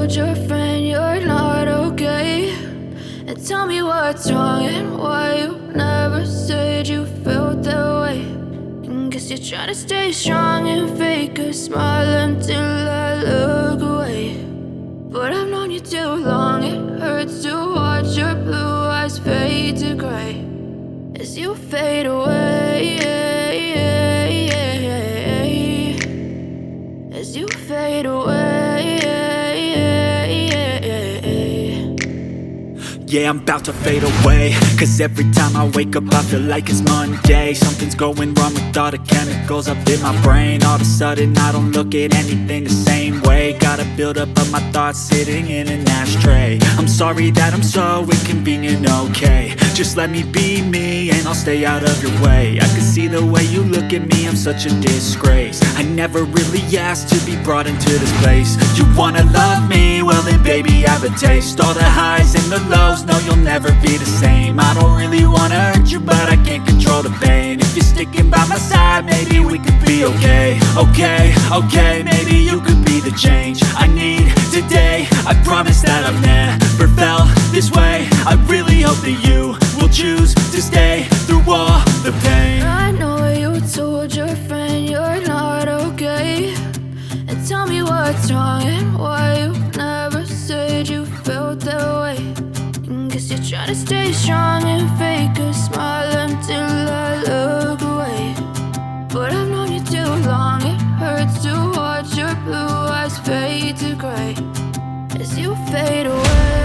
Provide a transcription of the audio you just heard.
told your friend you're not okay, and tell me what's wrong and why you never said you felt that way. And guess you're trying to stay strong and fake a smile until I look away. But I've known you too long, it hurts to watch your blue eyes fade to gray as you fade away, as you fade away. Yeah, I'm about to fade away, cause every time I wake up I feel like it's Monday. Something's going wrong with all the chemicals up in my brain. All of a sudden I don't look at anything the same way. Gotta build up of my thoughts sitting in an ashtray. I'm sorry that I'm so inconvenient, okay. Just let me be me and I'll stay out of your way. I can see the way you look at me, I'm such a disgrace. I never really asked to be brought into this place. You wanna love me? Well then baby have a taste. All the highs and the lows, no, you'll never be the same. I don't really wanna hurt you, but I can't control the pain. If you're sticking by my side, maybe we could be okay. Okay, maybe you could be the change I need today. I promise that I've never felt this way. I really hope that you will choose to stay through all the pain. I know you told your friend you're not okay, and tell me what's wrong and why you never said you felt that way. Guess you're trying to stay strong and fake a smile until I look away. But I've known you too long, it hurts to watch your blue eyes fade to gray as you fade away.